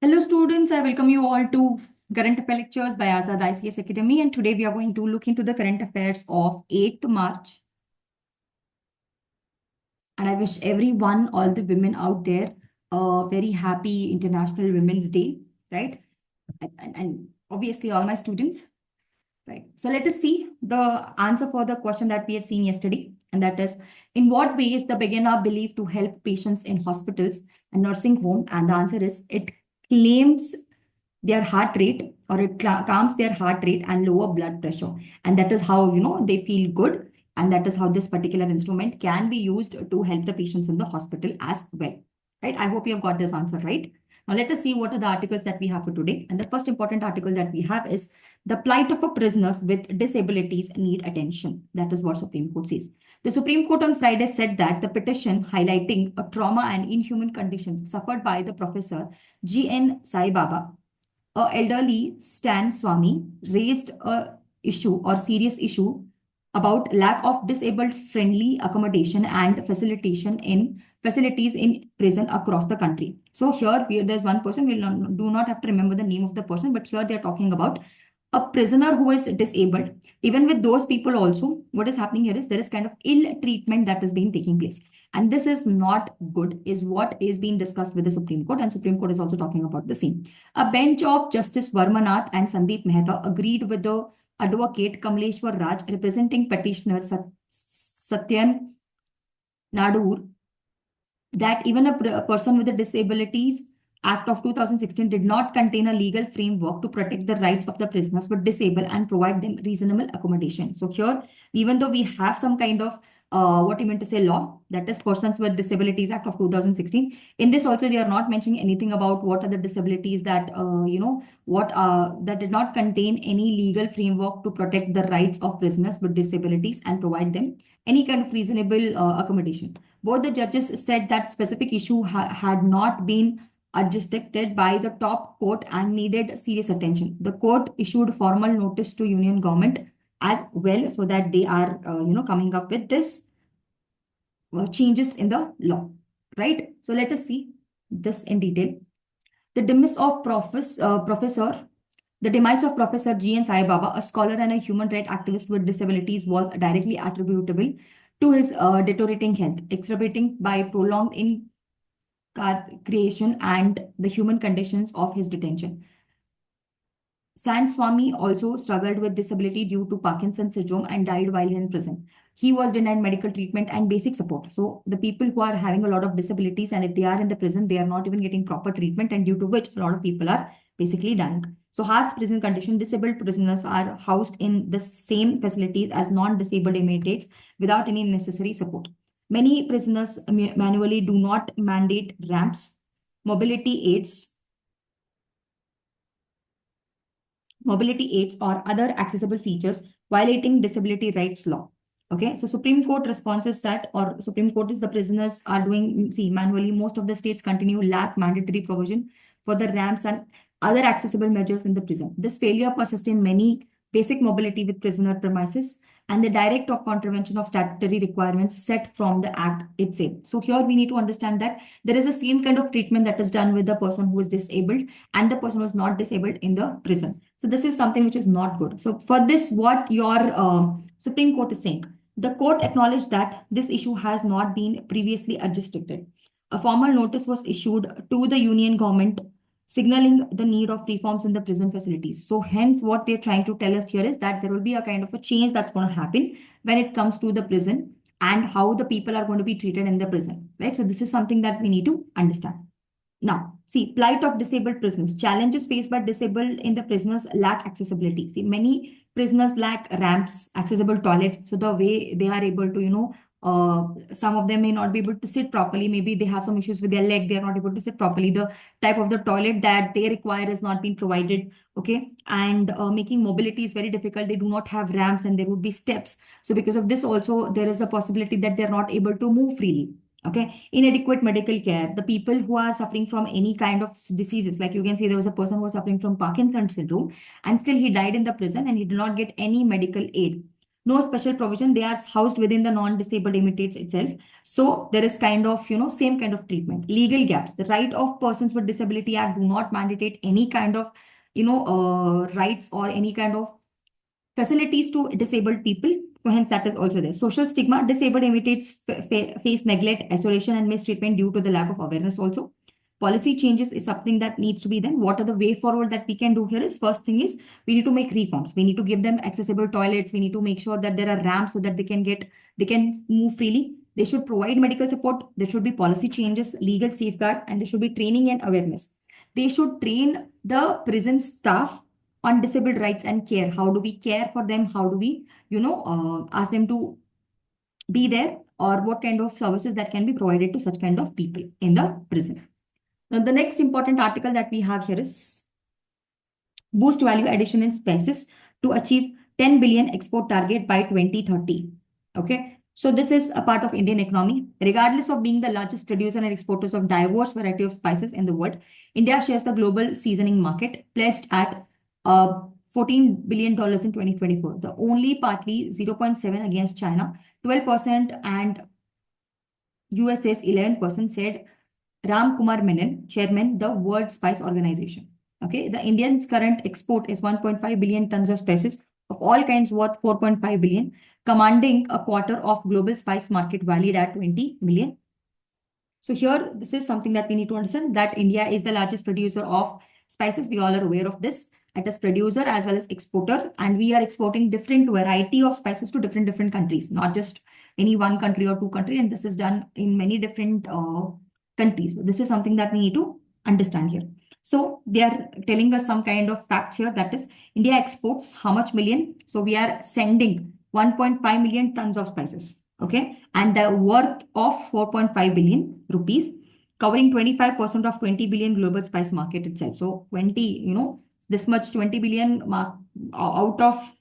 Hello students, I welcome you all to Current Affair Lectures by Azad ICS Academy, and today we are going to look into the current affairs of 8th March. And I wish everyone, all the women out there, a very happy International Women's Day, right? And obviously all my students, right? So let us see the answer for the question that we had seen yesterday, and that is, in what ways the beginner believed to help patients in hospitals and nursing home? And the answer is, it claims their heart rate, or it calms their heart rate and lower blood pressure, and that is how they feel good, and that is how this particular instrument can be used to help the patients in the hospital as well, right? I hope you have got this answer right. Now let us see what are the articles that we have for today. And the first important article that we have is, the plight of a prisoners with disabilities need attention. That is what Supreme Court says. The Supreme Court on Friday said that the petition highlighting a trauma and inhuman conditions suffered by the professor G.N. Sai Baba, a elderly Stan Swami, raised a issue or serious issue about lack of disabled friendly accommodation and facilities in prison across the country. So here there's one person, do not have to remember the name of the person, but here they're talking about a prisoner who is disabled. Even with those people also, what is happening here is there is kind of ill treatment that is being taking place. And this is not good, is what is being discussed with the Supreme Court, and Supreme Court is also talking about the same. A bench of Justice Varmanath and Sandeep Mehta agreed with the advocate Kamleshwar Raj, representing petitioner Satyan Nadur, that even a person with a disabilities Act of 2016 did not contain a legal framework to protect the rights of the prisoners with disabled and provide them reasonable accommodation. So here, even though we have some kind of what you meant to say law, that is Persons with Disabilities Act of 2016, in this also they are not mentioning anything about what are the disabilities that that did not contain any legal framework to protect the rights of prisoners with disabilities and provide them any kind of reasonable accommodation. Both the judges said that specific issue had not been adjudicated by the top court and needed serious attention. The court issued formal notice to union government as well, so that they are coming up with this changes in the law, right? So let us see this in detail. The demise of Professor G.N. Sai Baba, a scholar and a human rights activist with disabilities, was directly attributable to his deteriorating health, exacerbating by prolonged creation and the human conditions of his detention. San Swami also struggled with disability due to Parkinson's syndrome and died while in prison. He was denied medical treatment and basic support. So the people who are having a lot of disabilities, and if they are in the prison, they are not even getting proper treatment, and due to which a lot of people are basically dying. So harsh prison condition, disabled prisoners are housed in the same facilities as non-disabled inmates without any necessary support. Many prisoners manually do not mandate ramps, mobility aids, or other accessible features, violating disability rights law. Okay, so Supreme Court responses that, or Supreme Court is the prisoners are doing, see, manually, most of the states continue lack mandatory provision for the ramps and other accessible measures in the prison. This failure persists in many basic mobility with prisoner premises and the direct or contravention of statutory requirements set from the act itself. So here we need to understand that there is the same kind of treatment that is done with the person who is disabled and the person who is not disabled in the prison. So this is something which is not good. So for this, what your Supreme Court is saying, the court acknowledged that this issue has not been previously adjudicated. A formal notice was issued to the union government signaling the need of reforms in the prison facilities. So hence what they're trying to tell us here is that there will be a kind of a change that's going to happen when it comes to the prison and how the people are going to be treated in the prison, right? So this is something that we need to understand. Now, see, plight of disabled prisoners. Challenges faced by disabled in the prisoners lack accessibility. See, many prisoners lack ramps, accessible toilets. So the way they are able to, some of them may not be able to sit properly. Maybe they have some issues with their leg. They are not able to sit properly. The type of the toilet that they require is not being provided. Okay. And making mobility is very difficult. They do not have ramps and there would be steps. So because of this also, there is a possibility that they're not able to move freely. Okay, inadequate medical care. The people who are suffering from any kind of diseases, like you can see, there was a person who was suffering from Parkinson's syndrome, and still he died in the prison and he did not get any medical aid. No special provision. They are housed within the non-disabled imitates itself. So there is kind of, same kind of treatment. Legal gaps. The Right of Persons with Disability Act do not mandate any kind of, rights or any kind of facilities to disabled people. So hence that is also there. Social stigma. Disabled imitates face neglect, isolation, and mistreatment due to the lack of awareness also. Policy changes is something that needs to be done. What are the way forward that we can do here is, first thing is we need to make reforms. We need to give them accessible toilets. We need to make sure that there are ramps so that they can move freely. They should provide medical support. There should be policy changes, legal safeguard, and there should be training and awareness. They should train the prison staff on disabled rights and care. How do we care for them? How do we, ask them to be there, or what kind of services that can be provided to such kind of people in the prison? Now, the next important article that we have here is boost value addition in spices to achieve 10 billion export target by 2030. Okay. So this is a part of Indian economy. Regardless of being the largest producer and exporters of diverse variety of spices in the world, India shares the global seasoning market, placed at $14 billion in 2024. The only partly 0.7 against China, 12%, and USA's 11%, said Ram Kumar Menon, chairman, the World Spice Organization. Okay, the Indian's current export is 1.5 billion tons of spices of all kinds, worth 4.5 billion, commanding a quarter of global spice market valued at 20 million. So here, this is something that we need to understand, that India is the largest producer of spices. We all are aware of this. It is producer as well as exporter, and we are exporting different variety of spices to different countries, not just any one country or two country. And this is done in many different countries. This is something that we need to understand here. So they are telling us some kind of facts here. That is, India exports how much million? So we are sending 1.5 million tons of spices. Okay, and the worth of 4.5 billion rupees, covering 25% of 20 billion global spice market itself. So 20, this much 20 billion out of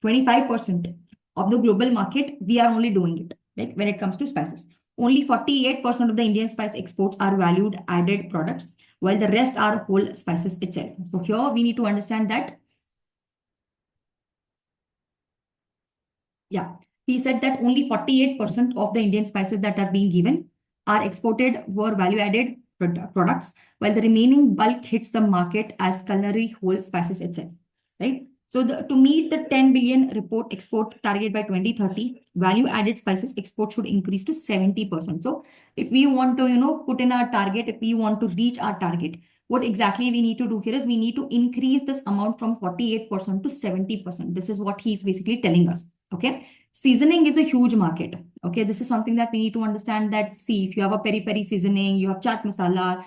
25% of the global market, we are only doing it, like when it comes to spices. Only 48% of the Indian spice exports are valued added products, while the rest are whole spices itself. So here we need to understand that. Yeah, he said that only 48% of the Indian spices that are being given are exported for value added products, while the remaining bulk hits the market as culinary whole spices itself, right? So to meet the 10 billion report export target by 2030, value added spices export should increase to 70%. So if we want to, put in our target, if we want to reach our target, what exactly we need to do here is we need to increase this amount from 48% to 70%. This is what he's basically telling us. Okay. Seasoning is a huge market. Okay. This is something that we need to understand, that, see, if you have a peri peri seasoning, you have chaat masala,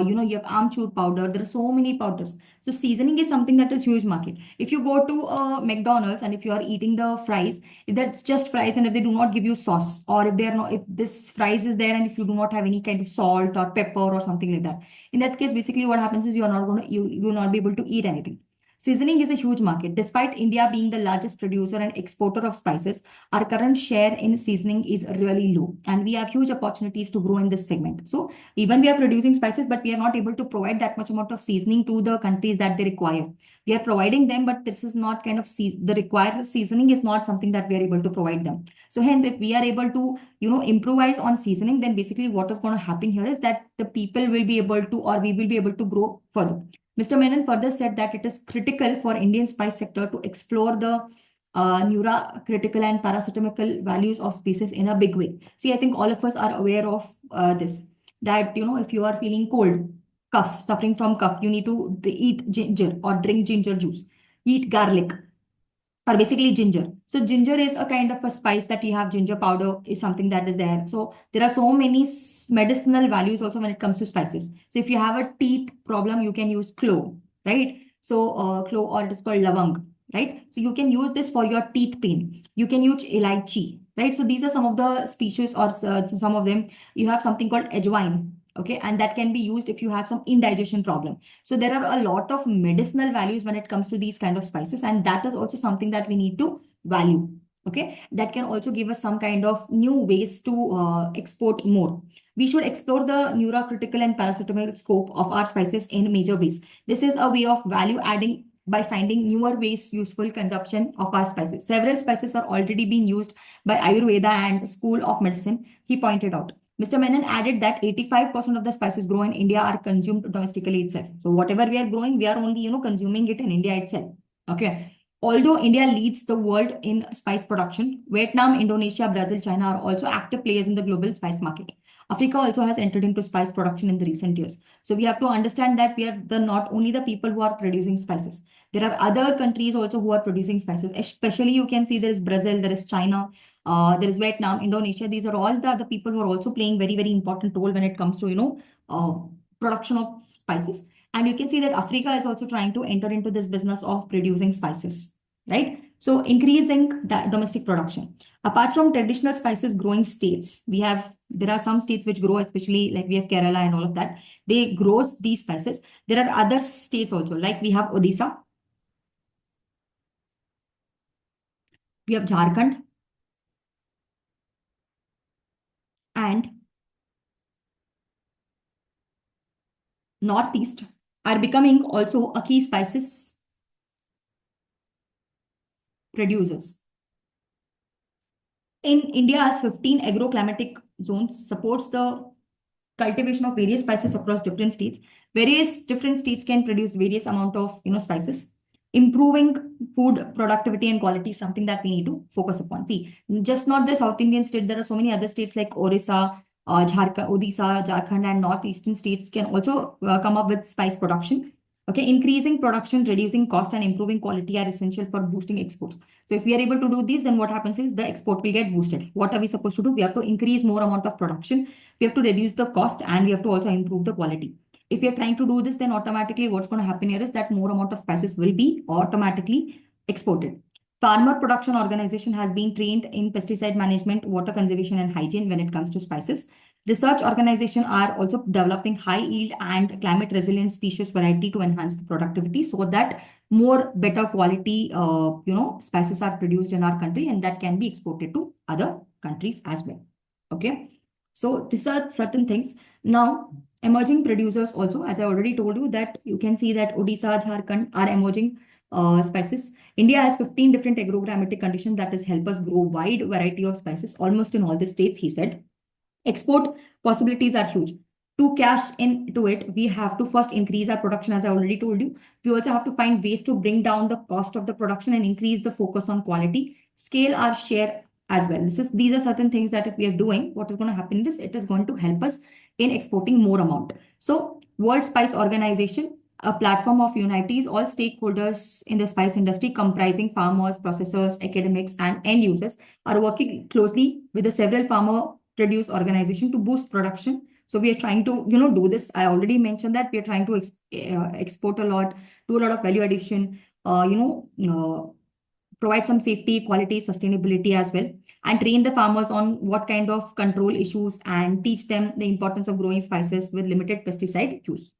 you have amchur powder, there are so many powders. So seasoning is something that is huge market. If you go to McDonald's and if you are eating the fries, if that's just fries and if they do not give you sauce, or if they're not, if this fries is there and if you do not have any kind of salt or pepper or something like that, in that case, basically what happens is you are not going to, you will not be able to eat anything. Seasoning is a huge market. Despite India being the largest producer and exporter of spices, our current share in seasoning is really low, and we have huge opportunities to grow in this segment. So even we are producing spices, but we are not able to provide that much amount of seasoning to the countries that they require. We are providing them, but this is not kind of the required seasoning is not something that we are able to provide them. So hence, if we are able to, improvise on seasoning, then basically what is going to happen here is that the people will be able to, or we will be able to grow further. Mr. Menon further said that it is critical for Indian spice sector to explore the neurocritical and paracetamol values of species in a big way. See, I think all of us are aware of this, that, if you are feeling cold, cough, suffering from cough, you need to eat ginger or drink ginger juice, eat garlic, or basically ginger. So ginger is a kind of a spice that you have. Ginger powder is something that is there. So there are so many medicinal values also when it comes to spices. So if you have a teeth problem, you can use clove, right? So clove, or it is called lavang, right? So you can use this for your teeth pain. You can use elaichi, right? So these are some of the species, or some of them. You have something called ajwain, okay, and that can be used if you have some indigestion problem. So there are a lot of medicinal values when it comes to these kind of spices, and that is also something that we need to value. Okay, that can also give us some kind of new ways to export more. We should explore the neurocritical and paracetamol scope of our spices in major ways. This is a way of value adding by finding newer ways useful consumption of our spices. Several spices are already being used by Ayurveda and School of Medicine, he pointed out. Mr. Menon added that 85% of the spices grown in India are consumed domestically itself. So whatever we are growing, we are only, consuming it in India itself. Okay. Although India leads the world in spice production, Vietnam, Indonesia, Brazil, China are also active players in the global spice market. Africa also has entered into spice production in the recent years. So we have to understand that we are not only the people who are producing spices. There are other countries also who are producing spices. Especially you can see there is Brazil, there is China, there is Vietnam, Indonesia. These are all the other people who are also playing very, very important role when it comes to, production of spices. And you can see that Africa is also trying to enter into this business of producing spices, right? So increasing the domestic production. Apart from traditional spices growing states, there are some states which grow, especially like we have Kerala and all of that. They grow these spices. There are other states also, like we have Odisha, we have Jharkhand, and Northeast are becoming also a key spices producers. In India's 15 agroclimatic zones supports the cultivation of various spices across different states. Various different states can produce various amount of spices. Improving food productivity and quality is something that we need to focus upon. See, just not the South Indian state, there are so many other states like Orissa, Jharkhand, Odisha, Jharkhand, and northeastern states can also come up with spice production. Okay, increasing production, reducing cost, and improving quality are essential for boosting exports. So if we are able to do this, then what happens is the export will get boosted. What are we supposed to do? We have to increase more amount of production. We have to reduce the cost, and we have to also improve the quality. If you're trying to do this, then automatically what's going to happen here is that more amount of spices will be automatically exported. Farmer production organization has been trained in pesticide management, water conservation, and hygiene when it comes to spices. Research organization are also developing high yield and climate resilient species variety to enhance the productivity so that more better quality, spices are produced in our country and that can be exported to other countries as well. Okay. So these are certain things. Now, emerging producers also, as I already told you that you can see that Odisha, Jharkhand are emerging spices. India has 15 different agrogrammatic conditions that has helped us grow wide variety of spices almost in all the states, he said. Export possibilities are huge. To cash into it, we have to first increase our production, as I already told you. We also have to find ways to bring down the cost of the production and increase the focus on quality, scale our share as well. These are certain things that if we are doing, what is going to happen is it is going to help us in exporting more amount. So World Spice Organization, a platform of unities, all stakeholders in the spice industry comprising farmers, processors, academics, and end users are working closely with the several farmer produce organization to boost production. So we are trying to, do this. I already mentioned that we are trying to export a lot, do a lot of value addition, provide some safety, quality, sustainability as well, and train the farmers on what kind of control issues and teach them the importance of growing spices with limited pesticide use.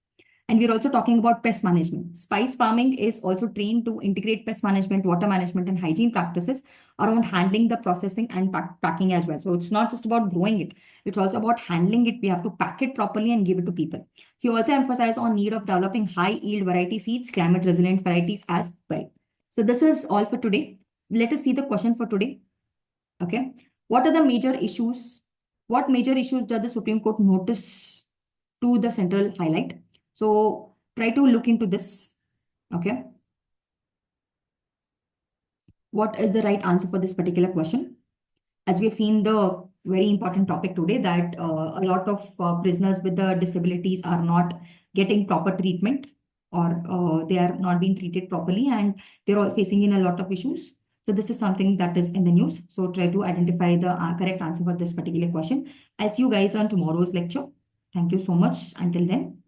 And we're also talking about pest management. Spice farming is also trained to integrate pest management, water management, and hygiene practices around handling the processing and packing as well. So it's not just about growing it. It's also about handling it. We have to pack it properly and give it to people. He also emphasized on need of developing high yield variety seeds, climate resilient varieties as well. So this is all for today. Let us see the question for today. Okay. What are the major issues? What major issues does the Supreme Court notice to the central highlight? So try to look into this. Okay. What is the right answer for this particular question? As we have seen the very important topic today that a lot of prisoners with the disabilities are not getting proper treatment or they are not being treated properly and they're all facing in a lot of issues. So this is something that is in the news. So try to identify the correct answer for this particular question. I'll see you guys on tomorrow's lecture. Thank you so much. Until then.